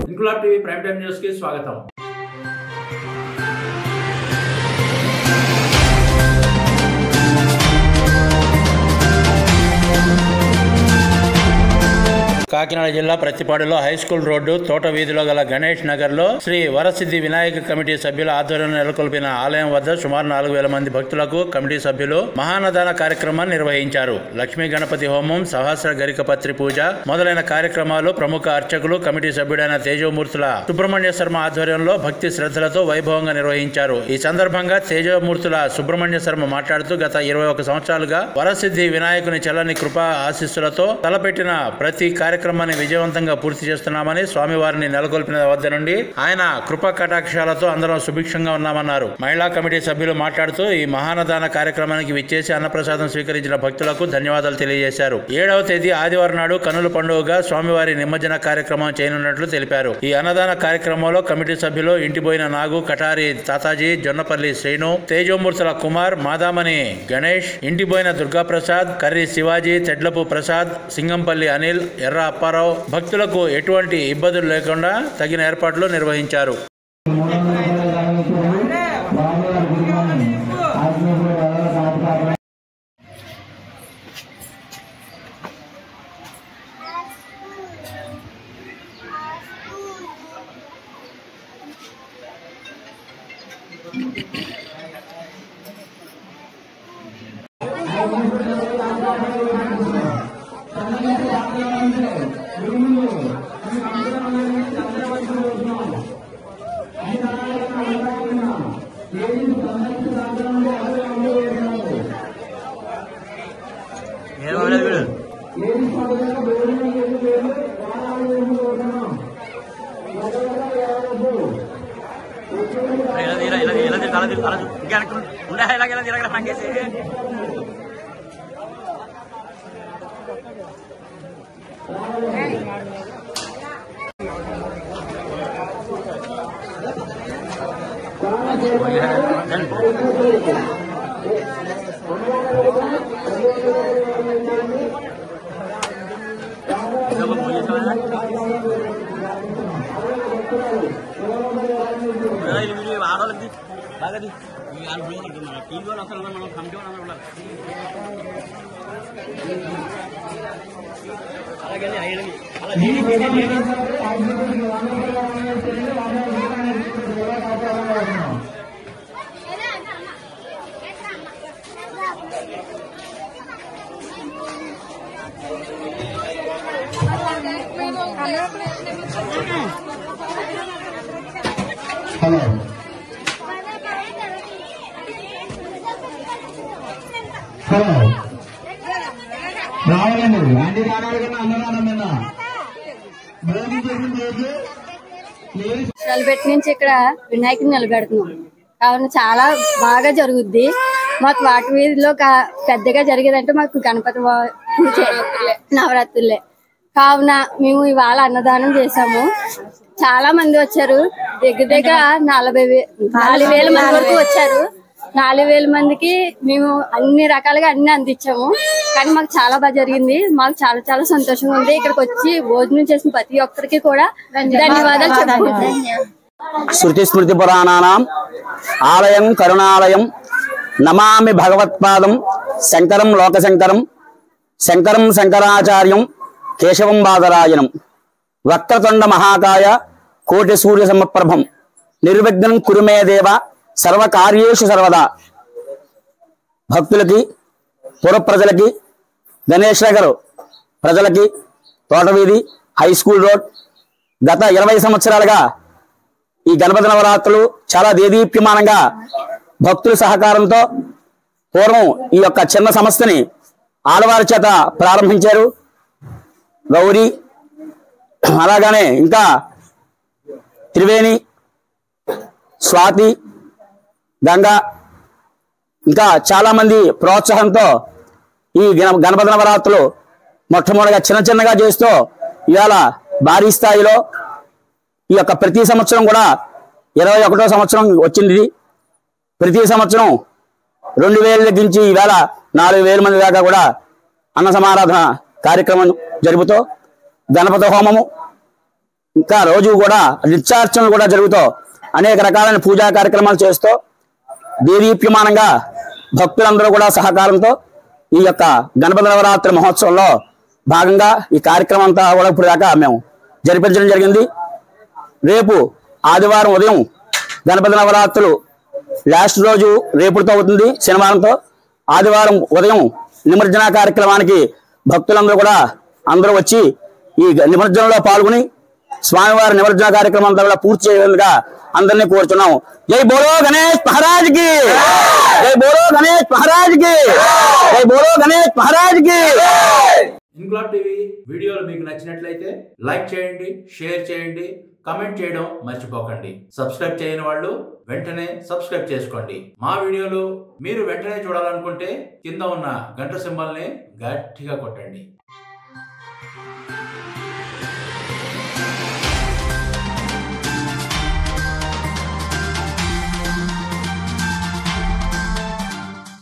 Inquilab TV prime time news కి స్వాగతం. కాకినాడ జిల్లా ప్రతిపాడులో హైస్కూల్ రోడ్డు తోట వీధిలో గల గణేష్ నగర్ లో శ్రీ వరసిద్ధి వినాయక కమిటీ సభ్యుల ఆధ్వర్యంలో నెలకొల్పిన ఆలయం వద్ద సుమారు 4000 మంది భక్తులకు కమిటీ సభ్యులు మహానదాన కార్యక్రమాన్ని నిర్వహించారు. లక్ష్మీ గణపతి హోమం, సహస్ర గరికపత్రి పూజ మొదలైన కార్యక్రమాలు ప్రముఖ అర్చకులు కమిటీ సభ్యుడైన తేజోమూర్తుల సుబ్రహ్మణ్య శర్మ ఆధ్వర్యంలో భక్తి శ్రద్ధలతో వైభవంగా నిర్వహించారు. ఈ సందర్భంగా తేజోమూర్తుల సుబ్రహ్మణ్య శర్మ మాట్లాడుతూ గత 21 సంవత్సరాలుగా వరసిద్ధి వినాయకుని చల్లని కృపా ఆశీస్సులతో తలపెట్టిన ప్రతి కార్యక్రమాన్ని విజయవంతంగా పూర్తి చేస్తున్నామని, స్వామివారిని నెలకొల్పిన వద్ద నుండి ఆయన కృపా కటాక్షాలతో అందరం సుభిక్షంగా ఉన్నామన్నారు. మహిళా కమిటీ సభ్యులు మాట్లాడుతూ ఈ మహానదాన కార్యక్రమానికి విచ్చేసి అన్నప్రసాదం స్వీకరించిన భక్తులకు ధన్యవాదాలు తెలియజేశారు. 7వ తేదీ ఆదివారం నాడు కన్నుల పండుగగా స్వామివారి నిమజ్జన కార్యక్రమం చేయనున్నట్లు తెలిపారు. ఈ అన్నదాన కార్యక్రమంలో కమిటీ సభ్యులు ఇంటిబోయిన నాగు, కటారి తాతాజీ, జొన్నపల్లి శ్రీను, తేజోమూర్తుల కుమార్, మాదామణి గణేష్, ఇంటిబోయిన దుర్గాప్రసాద్, కర్రీ శివాజీ, తెడ్లపు ప్రసాద్, సింగంపల్లి అనిల్, ఎర్ర అప్పారావు భక్తులకు ఎటువంటి ఇబ్బందులు లేకుండా తగిన ఏర్పాట్లు నిర్వహించారు. నలబెట్టి నుంచి ఇక్కడ వినాయకుని నిలబెడుతున్నాం కావున చాలా బాగా జరుగుద్ది. మాకు వాటి వీధిలో పెద్దగా జరిగేదంటే మాకు గణపతి పూజ నవరాత్రులే. కావున మేము ఇవాళ అన్నదానం చేసాము. చాలా మంది వచ్చారు. దగ్గర దగ్గర 4,000 మంది వరకు వచ్చారు. 4,000 మందికి మేము అన్ని రకాలుగా అన్ని అందించాము. కానీ మాకు చాలా బాగా జరిగింది. మాకు చాలా చాలా సంతోషంగా ఉంది. ఇక్కడికి వచ్చి భోజనం చేసిన ప్రతి ఒక్కరికి కూడా ధన్యవాదాలు చెప్పుకుంటున్నాను. శృతి స్మృతి పురాణానాం ఆలయం కరుణాలయం నమామి భగవత్పాదం శంకరం లోకశంకరం శంకరం శంకరాచార్యం కేశవం బాదరాయణం వక్రతుండ మహాకాయ కోటి సూర్య సమప్రభం నిర్విఘ్నం కురుమే దేవ సర్వకార్యేషు సర్వదా. భక్తులకి, పుర ప్రజలకి, గణేష్ నగర్ ప్రజలకి, తోటవీధి, హై స్కూల్ రోడ్ గత 20 సంవత్సరాలుగా ఈ గణపతి నవరాత్రులు చాలా దేదీప్యమానంగా భక్తుల సహకారంతో పూర్వం ఈ యొక్క చిన్న సంస్థని ఆడవారి చేత ప్రారంభించారు. గౌరీ, అలాగానే ఇంకా త్రివేణి, స్వాతి, గంగా ఇంకా చాలా మంది ప్రోత్సాహంతో ఈ గణపతి నవరాత్రులు మొట్టమొదటిగా చిన్నగా చేస్తూ ఇవాళ భారీ స్థాయిలో ఈ యొక్క ప్రతి సంవత్సరం కూడా 21వ సంవత్సరం వచ్చింది ఇది. ప్రతి సంవత్సరం 2000 తగ్గించి ఈవేళ 4000 మంది దాకా కూడా అన్న సమారాధన కార్యక్రమం జరుపుతూ గణపతి హోమము ఇంకా రోజు కూడా నిత్యార్చనలు కూడా జరుగుతూ అనేక రకాలైన పూజా కార్యక్రమాలు చేస్తూ దేదీప్యమానంగా భక్తులందరూ కూడా సహకారంతో ఈ యొక్క గణపతి నవరాత్రి మహోత్సవంలో భాగంగా ఈ కార్యక్రమం అంతా కూడా ఇప్పుడు దాకా మేము జరిపించడం జరిగింది. రేపు ఆదివారం ఉదయం గణపతి నవరాత్రులు లాస్ట్ రోజు రేపుతో అవుతుంది, శనివారంతో. ఆదివారం ఉదయం నిమజ్జన కార్యక్రమానికి భక్తులందరూ కూడా అందరూ వచ్చి ఈ నిమజ్జనంలో పాల్గొని స్వామివారి నిమజ్జన కార్యక్రమం అంతా కూడా పూర్తి చేయగా అందరినీ కోరుచున్నాం. జై బోలో గణేష్ మహారాజ్ కి, జై బోలో గణేష్ మహారాజ్ కి, జై బోలో గణేష్ మహారాజ్ కి. ఇన్క్లాబ్ టీవీ వీడియోలు మీకు నచ్చినట్లయితే లైక్ చేయండి, షేర్ చేయండి, కమెంట్ చేయడం మర్చిపోకండి. సబ్స్క్రైబ్ చేయని వాళ్ళు వెంటనే సబ్స్క్రైబ్ చేసుకోండి. మా వీడియోలు మీరు వెంటనే చూడాలనుకుంటే కింద ఉన్న గంట సింబల్ని గట్టిగా కొట్టండి.